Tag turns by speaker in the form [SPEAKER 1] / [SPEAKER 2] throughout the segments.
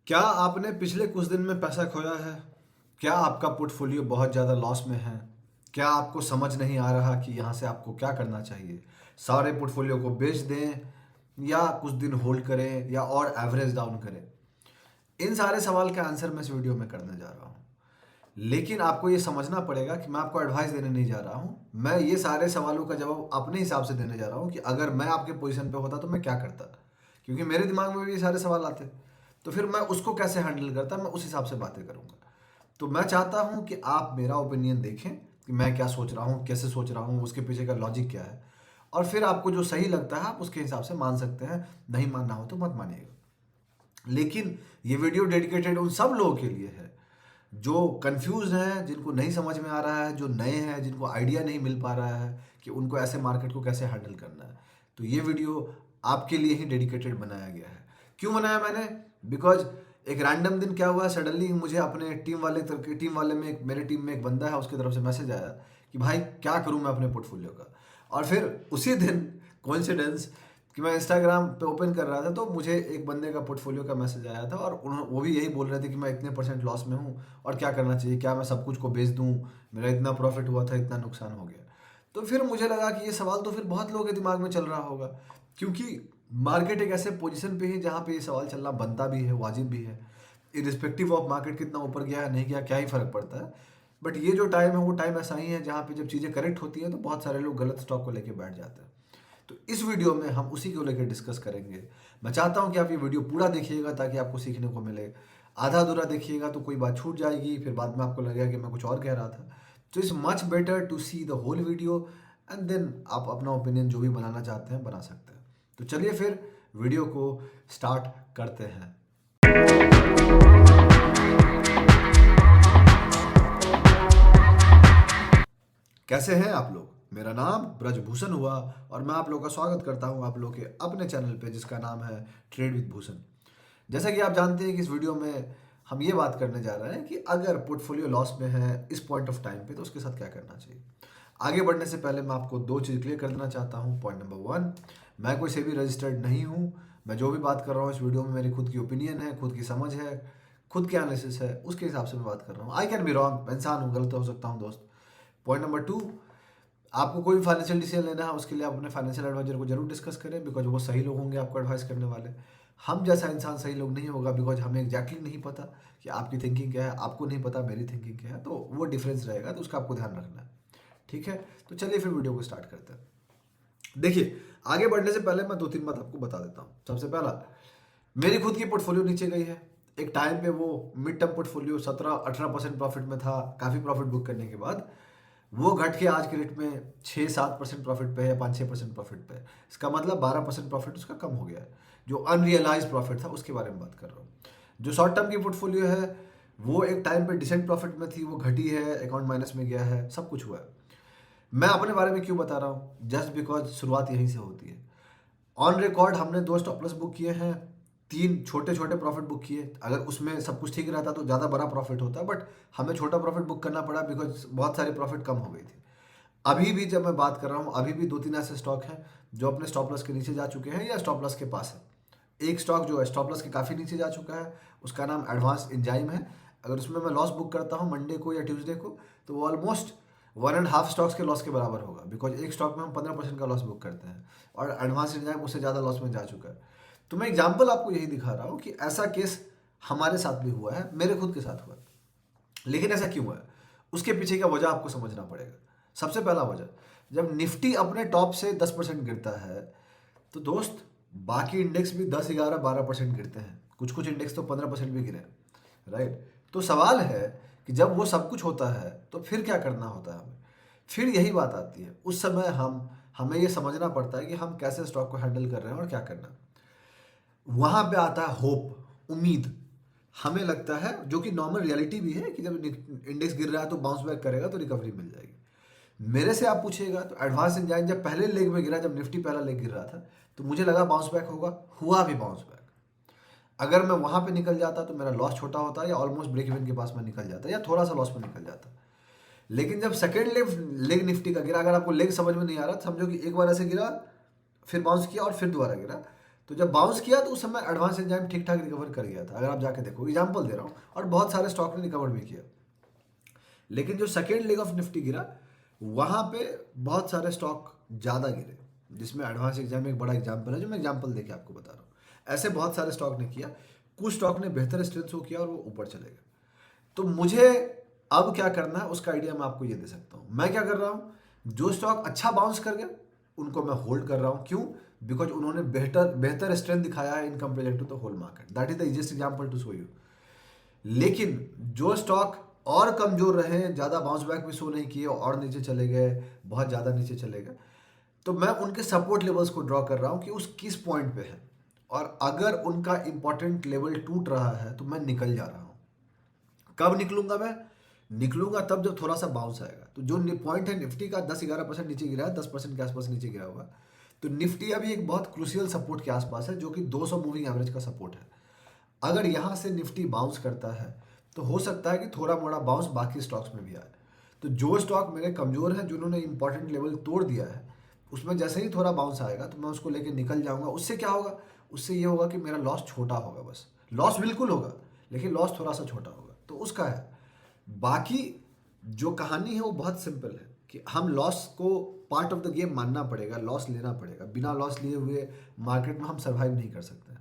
[SPEAKER 1] क्या आपने पिछले कुछ दिन में पैसा खोया है? क्या आपका पोर्टफोलियो बहुत ज़्यादा लॉस में है? क्या आपको समझ नहीं आ रहा कि यहाँ से आपको क्या करना चाहिए? सारे पोर्टफोलियो को बेच दें या कुछ दिन होल्ड करें या और एवरेज डाउन करें? इन सारे सवाल का आंसर मैं इस वीडियो में करने जा रहा हूँ। लेकिन आपको ये समझना पड़ेगा कि मैं आपको एडवाइस देने नहीं जा रहा हूँ। मैं ये सारे सवालों का जवाब अपने हिसाब से देने जा रहा हूँ कि अगर मैं आपके पोजीशन पे होता तो मैं क्या करता, क्योंकि मेरे दिमाग में भी ये सारे सवाल आते। तो फिर मैं उसको कैसे हैंडल करता, मैं उस हिसाब से बातें करूँगा। तो मैं चाहता हूँ कि आप मेरा ओपिनियन देखें कि मैं क्या सोच रहा हूँ, कैसे सोच रहा हूँ, उसके पीछे का लॉजिक क्या है, और फिर आपको जो सही लगता है आप उसके हिसाब से मान सकते हैं। नहीं मानना हो तो मत मानिएगा। लेकिन ये वीडियो डेडिकेटेड उन सब लोगों के लिए है जो कंफ्यूज हैं, जिनको नहीं समझ में आ रहा है, जो नए हैं, जिनको आइडिया नहीं मिल पा रहा है कि उनको ऐसे मार्केट को कैसे हैंडल करना है। तो ये वीडियो आपके लिए ही डेडिकेटेड बनाया गया है। क्यों बनाया मैंने? बिकॉज एक रैंडम दिन क्या हुआ, सडनली मुझे अपने टीम वाले में मेरे टीम में एक बंदा है, उसकी तरफ से मैसेज आया कि भाई क्या करूं मैं अपने पोर्टफोलियो का। और फिर उसी दिन कोइंसिडेंस कि मैं इंस्टाग्राम पे ओपन कर रहा था तो मुझे एक बंदे का पोर्टफोलियो का मैसेज आया था, और वो भी यही बोल रहे थे कि मैं इतने % लॉस में हूँ और क्या करना चाहिए, क्या मैं सब कुछ को बेच दूँ, मेरा इतना प्रॉफिट हुआ था, इतना नुकसान हो गया। तो फिर मुझे लगा कि ये सवाल तो फिर बहुत लोगों के दिमाग में चल रहा होगा, क्योंकि मार्केट एक ऐसे पोजीशन पे है जहाँ पे ये सवाल चलना बनता भी है, वाजिब भी है। इरिस्पेक्टिव ऑफ मार्केट कितना ऊपर गया है नहीं गया, क्या ही फर्क पड़ता है। बट ये जो टाइम है वो टाइम ऐसा ही है जहाँ पे जब चीज़ें करेक्ट होती हैं तो बहुत सारे लोग गलत स्टॉक को लेके बैठ जाते हैं। तो इस वीडियो में हम उसी को लेकर डिस्कस करेंगे। मैं चाहता हूं कि आप ये वीडियो पूरा देखिएगा ताकि आपको सीखने को मिले। आधा अधूरा देखिएगा तो कोई बात छूट जाएगी, फिर बाद में आपको लगेगा कि मैं कुछ और कह रहा था। तो it's much better to see the whole video and then आप अपना ओपिनियन जो भी बनाना चाहते हैं बना सकते हैं। तो चलिए फिर वीडियो को स्टार्ट करते हैं। कैसे हैं आप लोग? मेरा नाम ब्रजभूषण हुआ और मैं आप लोगों का स्वागत करता हूं आप लोगों के अपने चैनल पे जिसका नाम है ट्रेड विद भूषण। जैसा कि आप जानते हैं कि इस वीडियो में हम ये बात करने जा रहे हैं कि अगर पोर्टफोलियो लॉस में है इस पॉइंट ऑफ टाइम पे तो उसके साथ क्या करना चाहिए। आगे बढ़ने से पहले मैं आपको दो चीज़ क्लियर कर देना चाहता हूँ। पॉइंट नंबर 1, मैं कोई से भी रजिस्टर्ड नहीं हूँ। मैं जो भी बात कर रहा हूँ इस वीडियो में मेरी खुद की ओपिनियन है, खुद की समझ है, खुद की एनालिसिस है, उसके हिसाब से मैं बात कर रहा हूँ। आई कैन बी रॉन्ग, मैं इंसान हूँ, गलत हो सकता हूँ दोस्त। पॉइंट नंबर 2, आपको कोई भी फाइनेंशियल डिसीजन लेना है उसके लिए आप अपने फाइनेंशियल एडवाइजर को जरूर डिस्कस करें, बिकॉज वो सही लोग होंगे आपको एडवाइस करने वाले। हम जैसा इंसान सही लोग नहीं होगा, बिकॉज हमें एग्जैक्टली नहीं पता कि आपकी थिंकिंग क्या है, आपको नहीं पता मेरी थिंकिंग क्या है, तो वो डिफरेंस रहेगा, तो उसका आपको ध्यान रखना है। ठीक है, तो चलिए फिर वीडियो को स्टार्ट करते हैं। देखिए, आगे बढ़ने से पहले मैं 2-3 बात आपको बता देता हूँ। सबसे पहला, मेरी खुद की पोर्टफोलियो नीचे गई है। एक टाइम पे वो मिड टर्म पोर्टफोलियो 17-18% प्रॉफिट में था। काफ़ी प्रॉफिट बुक करने के बाद वो घट के आज के रेट में 6-7% प्रॉफिट पे है, 5-6% प्रॉफिट पे है। इसका मतलब 12% प्रॉफिट उसका कम हो गया है। जो अनरियलाइज प्रॉफिट था उसके बारे में बात कर रहा हूँ। जो शॉर्ट टर्म की पोर्टफोलियो है वो एक टाइम पे डिसेंट प्रॉफिट में थी, वो घटी है, अकाउंट माइनस में गया है, सब कुछ हुआ है। मैं अपने बारे में क्यों बता रहा हूँ? जस्ट बिकॉज शुरुआत यहीं से होती है। ऑन रिकॉर्ड हमने 2 स्टॉप लॉस बुक किए हैं, 3 छोटे छोटे प्रॉफिट बुक किए। अगर उसमें सब कुछ ठीक रहता तो ज़्यादा बड़ा प्रॉफिट होता, बट हमें छोटा प्रॉफिट बुक करना पड़ा बिकॉज बहुत सारी प्रॉफिट कम हो गई थी। अभी भी जब मैं बात कर रहा हूँ अभी भी 2-3 ऐसे स्टॉक हैं जो अपने स्टॉप लॉस के नीचे जा चुके हैं या स्टॉप लॉस के पास है। एक स्टॉक जो है स्टॉप लॉस के काफ़ी नीचे जा चुका है, उसका नाम एडवांस एंजाइम है। अगर उसमें मैं लॉस बुक करता हूँ मंडे को या ट्यूसडे को तो वो ऑलमोस्ट 1.5 स्टॉक्स के लॉस के बराबर होगा, बिकॉज एक स्टॉक में हम 15% का लॉस बुक करते हैं और एडवांस एंजाइम उससे ज़्यादा लॉस में जा चुका है। तो मैं एग्जाम्पल आपको यही दिखा रहा हूँ कि ऐसा केस हमारे साथ भी हुआ है, मेरे खुद के साथ हुआ है। लेकिन ऐसा क्यों है, उसके पीछे का वजह आपको समझना पड़ेगा। सबसे पहला वजह, जब निफ्टी अपने टॉप से 10% गिरता है तो दोस्त बाकी इंडेक्स भी 10, 11, 12% गिरते हैं। कुछ कुछ इंडेक्स तो 15% भी गिरे, राइट। तो सवाल है कि जब वो सब कुछ होता है तो फिर क्या करना होता है हमें। फिर यही बात आती है, उस समय हमें ये समझना पड़ता है कि हम कैसे स्टॉक को हैंडल कर रहे हैं और क्या करना। वहां पे आता है होप, उम्मीद। हमें लगता है, जो कि नॉर्मल रियलिटी भी है, कि जब इंडेक्स गिर रहा है तो बाउंस बैक करेगा तो रिकवरी मिल जाएगी। मेरे से आप पूछिएगा तो एडवांस इंजाइन जब पहले लेग में गिरा, जब निफ्टी पहला लेग गिर रहा था तो मुझे लगा बाउंस बैक होगा, हुआ भी बाउंस बैक। अगर मैं वहां पे निकल जाता तो मेरा लॉस छोटा होता या ऑलमोस्ट ब्रेक इवन के पास में निकल जाता या थोड़ा सा लॉस में निकल जाता। लेकिन जब सेकेंड लेग निफ्टी का गिरा, अगर आपको लेग समझ में नहीं आ रहा तो समझो कि एक बार ऐसे गिरा, फिर बाउंस किया और फिर दोबारा गिरा, तो जब बाउंस किया तो उस समय एडवांस एंजाइम ठीक ठाक रिकवर कर गया था, अगर आप जाके देखो, एग्जाम्पल दे रहा हूँ, और बहुत सारे स्टॉक ने रिकवर भी किया। लेकिन जो सेकेंड लेग ऑफ निफ्टी गिरा, वहां पे बहुत सारे स्टॉक ज़्यादा गिरे, जिसमें एडवांस एग्जाम एक बड़ा एग्जाम्पल है, जो मैं एग्जाम्पल देके आपको बता रहा हूँ। ऐसे बहुत सारे स्टॉक ने किया, कुछ स्टॉक ने बेहतर स्ट्रेंथ शो किया और वो ऊपर चले गए। तो मुझे अब क्या करना है उसका आइडिया मैं आपको ये दे सकता हूँ। मैं क्या कर रहा हूँ, जो स्टॉक अच्छा बाउंस कर गए उनको मैं होल्ड कर रहा हूँ। क्यों? बिकॉज उन्होंने बेहतर बेहतर स्ट्रेंथ दिखाया है in comparison to the whole market. That is the easiest example to show you. लेकिन जो स्टॉक और कमजोर रहे, ज़्यादा बाउंस बैक भी शो नहीं किए और नीचे चले गए, बहुत ज़्यादा नीचे चले गए, तो मैं उनके सपोर्ट लेवल्स को ड्रॉ कर रहा हूँ कि उस किस पॉइंट पे है, और अगर उनका इंपॉर्टेंट लेवल टूट रहा है तो मैं निकल जा रहा हूँ। कब निकलूंगा? मैं निकलूंगा तब जब थोड़ा सा बाउंस आएगा। तो जो पॉइंट है निफ्टी का 10-11% नीचे गिरा है, 10% के आसपास नीचे गिरा हुआ, तो निफ्टी अभी एक बहुत क्रूशियल सपोर्ट के आसपास है, जो कि 200 मूविंग एवरेज का सपोर्ट है। अगर यहाँ से निफ्टी बाउंस करता है तो हो सकता है कि थोड़ा मोड़ा बाउंस बाकी स्टॉक्स में भी आए। तो जो स्टॉक मेरे कमजोर हैं, जिन्होंने इंपॉर्टेंट लेवल तोड़ दिया है, उसमें जैसे ही थोड़ा बाउंस आएगा तो मैं उसको लेके निकल जाऊंगा। उससे क्या होगा? उससे ये होगा कि मेरा लॉस छोटा होगा, बस लॉस बिल्कुल होगा लेकिन लॉस थोड़ा सा छोटा होगा, तो उसका है। बाकी जो कहानी है वो बहुत सिंपल है कि हम लॉस को पार्ट ऑफ द गेम मानना पड़ेगा, लॉस लेना पड़ेगा। बिना लॉस लिए हुए मार्केट में हम सर्वाइव नहीं कर सकते।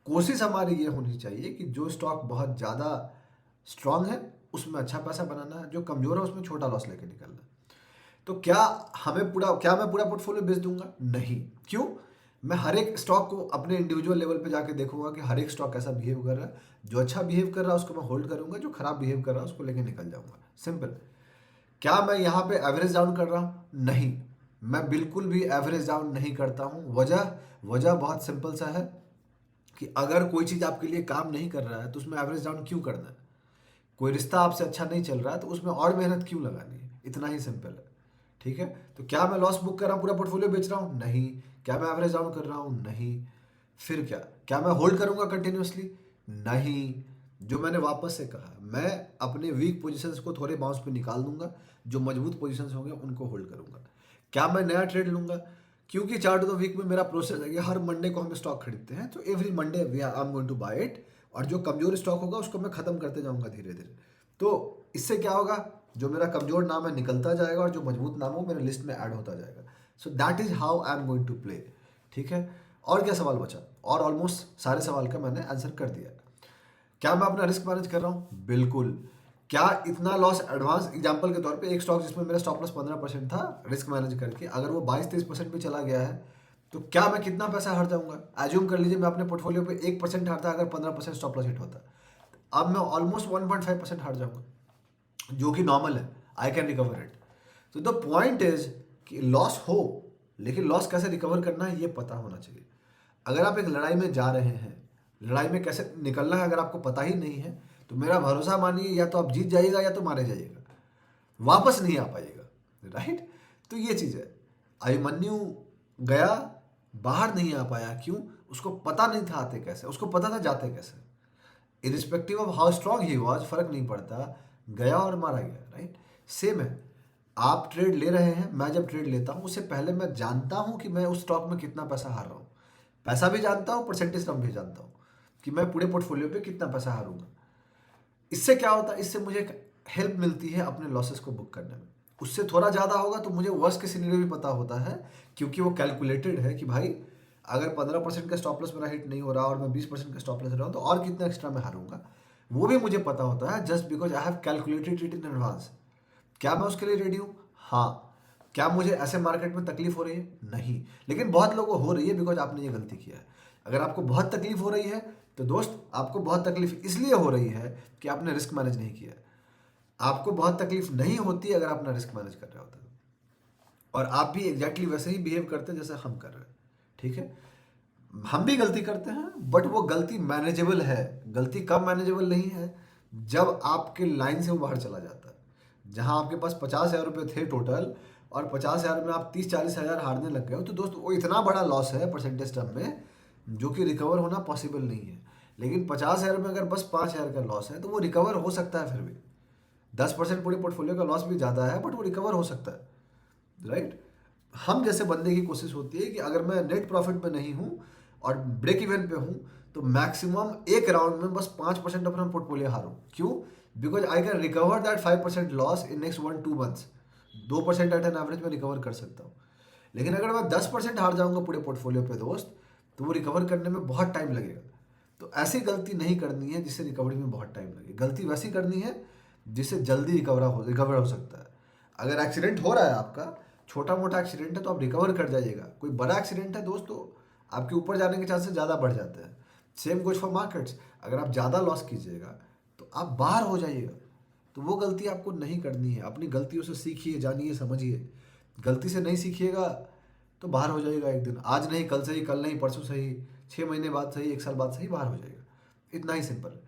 [SPEAKER 1] कोशिश हमारी ये होनी चाहिए कि जो स्टॉक बहुत ज़्यादा स्ट्रांग है उसमें अच्छा पैसा बनाना है, जो कमज़ोर है उसमें छोटा लॉस लेके निकलना है। तो क्या मैं पूरा पोर्टफोलियो बेच दूंगा? नहीं। क्यों? मैं हर एक स्टॉक को अपने इंडिविजुअल लेवल पे जाके देखूंगा कि हर एक स्टॉक कैसा बिहेव कर रहा है। जो अच्छा बिहेव कर रहा है उसको मैं होल्ड करूंगा, जो खराब बिहेव कर रहा है उसको लेके निकल जाऊंगा। सिंपल। क्या मैं यहाँ पे एवरेज डाउन कर रहा हूँ? नहीं, मैं बिल्कुल भी एवरेज डाउन नहीं करता हूँ। वजह बहुत सिंपल सा है कि अगर कोई चीज़ आपके लिए काम नहीं कर रहा है तो उसमें एवरेज डाउन क्यों करना है? कोई रिश्ता आपसे अच्छा नहीं चल रहा है तो उसमें और मेहनत क्यों लगानी है? इतना ही सिंपल है। ठीक है? तो क्या मैं लॉस बुक कर रहा हूँ, पूरा पोर्टफोलियो बेच रहा हूँ? नहीं। क्या मैं एवरेज डाउन कर रहा हूँ? नहीं। फिर क्या मैं होल्ड करूंगा कंटिन्यूसली? नहीं। जो मैंने वापस से कहा, मैं अपने वीक पोजीशंस को थोड़े बाउंस पे निकाल दूंगा, जो मजबूत पोजीशंस होंगे उनको होल्ड करूंगा। क्या मैं नया ट्रेड लूंगा? क्योंकि चार्ट ऑफ द वीक में मेरा प्रोसेस है कि हर मंडे को हम स्टॉक खरीदते हैं, तो every Monday I am going to buy it, और जो कमजोर स्टॉक होगा उसको मैं खत्म करते जाऊंगा धीरे धीरे। तो इससे क्या होगा, जो मेरा कमजोर नाम है निकलता जाएगा और जो मजबूत नाम हो मेरे लिस्ट में ऐड होता जाएगा। So that is how I am going to play. ठीक है? और क्या सवाल बचा? और ऑलमोस्ट सारे सवाल का मैंने आंसर कर दिया। क्या मैं अपना रिस्क मैनेज कर रहा हूँ? बिल्कुल। क्या इतना लॉस एडवांस एग्जांपल के तौर पे एक स्टॉक जिसमें मेरा स्टॉप लॉस 15% था, रिस्क मैनेज करके अगर वो 22-23% पे चला गया है तो क्या मैं कितना पैसा हार जाऊंगा? एज्यूम कर लीजिए मैं अपने पोर्टफोलियो पे 1% हारता, अगर 15% स्टॉप लॉस हिट होता, अब मैं ऑलमोस्ट 1.5% हार जाऊंगा, जो कि नॉर्मल है। आई कैन रिकवर इट। तो द पॉइंट इज कि लॉस हो, लेकिन लॉस कैसे रिकवर करना है ये पता होना चाहिए। अगर आप एक लड़ाई में जा रहे हैं, लड़ाई में कैसे निकलना है अगर आपको पता ही नहीं है, तो मेरा भरोसा मानिए, या तो आप जीत जाइएगा या तो मारे जाइएगा, वापस नहीं आ पाइएगा। राइट? तो ये चीज़ है। अभिमन्यु गया, बाहर नहीं आ पाया। क्यों? उसको पता नहीं था आते कैसे, उसको पता था जाते कैसे। Irrespective of how strong he was, फर्क नहीं पड़ता, गया और मारा गया। राइट? सेम है। आप ट्रेड ले रहे हैं, मैं जब ट्रेड लेता हूं उससे पहले मैं जानता हूं कि मैं उस स्टॉक में कितना पैसा हार रहा हूं। पैसा भी जानता हूं, परसेंटेज टर्म भी जानता हूं कि मैं पूरे पोर्टफोलियो पे कितना पैसा हारूंगा। इससे क्या होता है? इससे मुझे हेल्प मिलती है अपने लॉसेस को बुक करने में। उससे थोड़ा ज़्यादा होगा तो मुझे वर्स्ट के सिनेरियो भी पता होता है, क्योंकि वो कैलकुलेटेड है कि भाई अगर 15% का स्टॉप लॉस मेरा हिट नहीं हो रहा और मैं 20% का स्टॉप लॉस रहा हूँ तो और कितना एक्स्ट्रा मैं हारूंगा, वो भी मुझे पता होता है, just because I have calculated it in advance. क्या मैं उसके लिए रेडी हूँ? हाँ। क्या मुझे ऐसे मार्केट में तकलीफ हो रही है? नहीं। लेकिन बहुत लोगों को हो रही है, बिकॉज आपने ये गलती किया है। अगर आपको बहुत तकलीफ हो रही है तो दोस्त, आपको बहुत तकलीफ इसलिए हो रही है कि आपने रिस्क मैनेज नहीं किया। आपको बहुत तकलीफ नहीं होती अगर आप अपना रिस्क मैनेज कर रहे होते, और आप भी एग्जैक्टली वैसे ही बिहेव करते जैसे हम कर रहे हैं। ठीक है? हम भी गलती करते हैं, बट वो गलती मैनेजेबल है। गलती कब मैनेजेबल नहीं है? जब आपके लाइन से वो बाहर चला जाता है। जहां आपके पास 50,000 रुपये थे टोटल, और 50,000 में आप 30-40,000 हारने लग गए हो, तो दोस्तों वो इतना बड़ा लॉस है परसेंटेज टर्म में, जो कि रिकवर होना पॉसिबल नहीं है। लेकिन 50,000 में अगर बस 5,000 का लॉस है तो वो रिकवर हो सकता है। फिर भी 10% पूरे पोर्टफोलियो का लॉस भी ज़्यादा है, बट वो रिकवर हो सकता है। राइट? हम जैसे बंदे की कोशिश होती है कि अगर मैं नेट प्रॉफिट में नहीं हूँ और ब्रेक इवन पे हूँ, तो मैक्सिमम एक राउंड में बस 5% अपना पोर्टफोलियो हारूं। क्यों? Because I can recover that 5% loss in next 1-2 months. 2% at an average में रिकवर कर सकता हूँ। लेकिन अगर मैं 10% हार जाऊंगा पूरे पोर्टफोलियो पे दोस्त, तो वो रिकवर करने में बहुत टाइम लगेगा। तो ऐसी गलती नहीं करनी है जिससे रिकवरी में बहुत टाइम लगे। गलती वैसी करनी है जिससे जल्दी रिकवर हो सकता है। अगर एक्सीडेंट हो रहा है आपका, छोटा मोटा एक्सीडेंट है, तो आप रिकवर कर जाइएगा। कोई बड़ा एक्सीडेंट है दोस्तों, आपके ऊपर जाने के चांसेस ज़्यादा बढ़ जाते हैं। Same goes for markets. अगर आप ज़्यादा लॉस कीजिएगा तो आप बाहर हो जाइएगा। तो वो गलती आपको नहीं करनी है। अपनी गलतियों से सीखिए, जानिए, समझिए। गलती से नहीं सीखिएगा तो बाहर हो जाइएगा एक दिन। आज नहीं, कल सही, कल नहीं, परसों सही, 6 महीने बाद सही, 1 साल बाद सही, बाहर हो जाएगा। इतना ही सिंपल।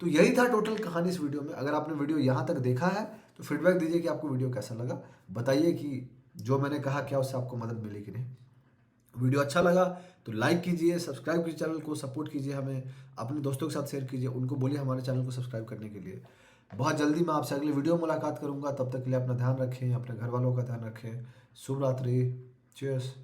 [SPEAKER 1] तो यही था टोटल कहानी इस वीडियो में। अगर आपने वीडियो यहाँ तक देखा है तो फीडबैक दीजिए कि आपको वीडियो कैसा लगा। बताइए कि जो मैंने कहा क्या उससे आपको मदद मिली कि नहीं। वीडियो अच्छा लगा तो लाइक कीजिए, सब्सक्राइब कीजिए, चैनल को सपोर्ट कीजिए, हमें अपने दोस्तों के साथ शेयर कीजिए, उनको बोलिए हमारे चैनल को सब्सक्राइब करने के लिए। बहुत जल्दी मैं आपसे अगले वीडियो में मुलाकात करूंगा। तब तक के लिए अपना ध्यान रखें, अपने घर वालों का ध्यान रखें। शुभ रात्रि। चीयर्स।